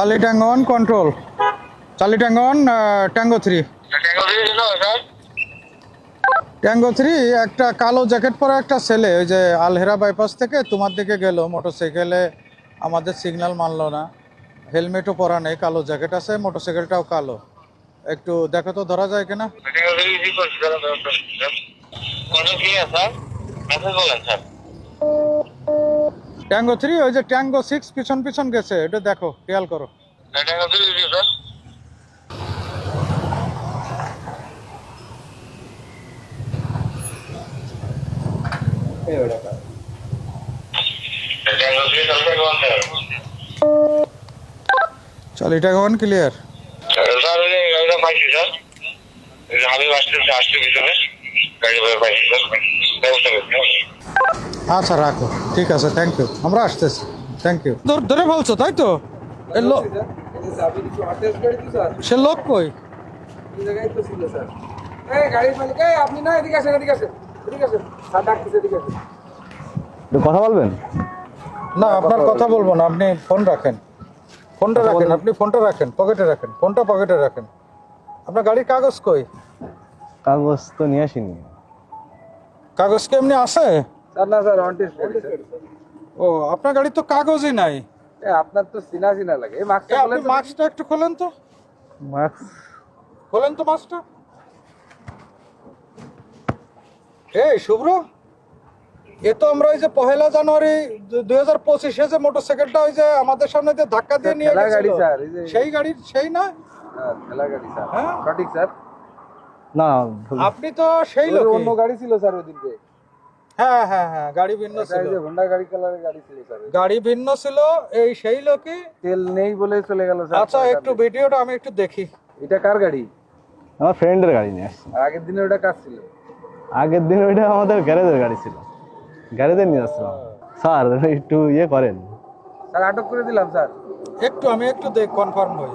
Charlie tango on control, Charlie tango on tango 3। Tango 3 একটা কালো jacket পরা একটা ছেলে ওই যে আলহেরা বাইপাস থেকে তোমার দিকে গেল মোটরসাইকেলে, আমাদের সিগন্যাল মানলো না, হেলমেটও পরা নেই, কালো জ্যাকেট আছে, মোটরসাইকেলটাও কালো। একটু দেখো তো ধরা যায় কিনা। ট্যাঙ্গো 3 ওই যে ট্যাঙ্গো 6 পিছন পিছন গেছে, এটা দেখো, খেয়াল করো। চল এটা কোন ক্লিয়ার। আচ্ছা রাখো, ঠিক আছে, থ্যাংক ইউ, আমরা আসতেছি, থ্যাংক ইউ। ধরে বলছো তাই তো? সে লোক কই? কথা বলবেন না, আপনার কথা বলবো না, আপনি ফোন রাখেন, ফোনটা রাখেন, আপনি ফোনটা রাখেন, পকেটে রাখেন, ফোনটা পকেটে রাখেন। আপনার গাড়ির কাগজ কই? কাগজ তো নিয়ে আসিনি। কাগজ কি এমনি আছে? না স্যার, অন টেস্ট করি স্যার। ও, আপনার গাড়ির তো কাগজই নাই। আপনার তো চিনা চিনা লাগে। এই মাস্কটা আপনি মাস্কটা একটু খোলেন তো, মাস্ক খোলেন তো মাস্কটা। এই শুভ্র, এ তো আমরা ওই যে 1 জানুয়ারি 2025 যে মোটরসাইকেলটা ওই যে আমাদের সামনে যে ধাক্কা দিয়ে নিয়ে ঠেলা গাড়ি গেছিল, স্যার, এই যে সেই গাড়ির সেই না? ঠেলা গাড়ি স্যার। হ্যাঁ সঠিক স্যার। না, আপনি তো সেই ওই লোক। অন্য গাড়ি ছিল স্যার ওই দিনকে। হ্যাঁ হ্যাঁ হ্যাঁ, গাড়ি ভিন্ন এটা ছিল, এই যে হোন্ডা গাড়ি কালারের গাড়ি ছিল স্যার। গাড়ি ভিন্ন ছিল, এই সেই লোকই। তেল নেই বলে চলে গেল স্যার। আচ্ছা একটু ভিডিওটা আমি একটু দেখি। এটা কার গাড়ি? আমার ফ্রেন্ডের গাড়ি নিয়ে আসছি। আর আগের দিনে ওটা কার ছিল? আগের দিন ওইটা আমাদের গ্যারেজের গাড়ি ছিল, গ্যারেজে নিয়ে আসছিলাম। স্যার একটু ইয়ে করেন। স্যার আটক করে দিলাম স্যার। একটু আমি একটু কনফার্ম হই।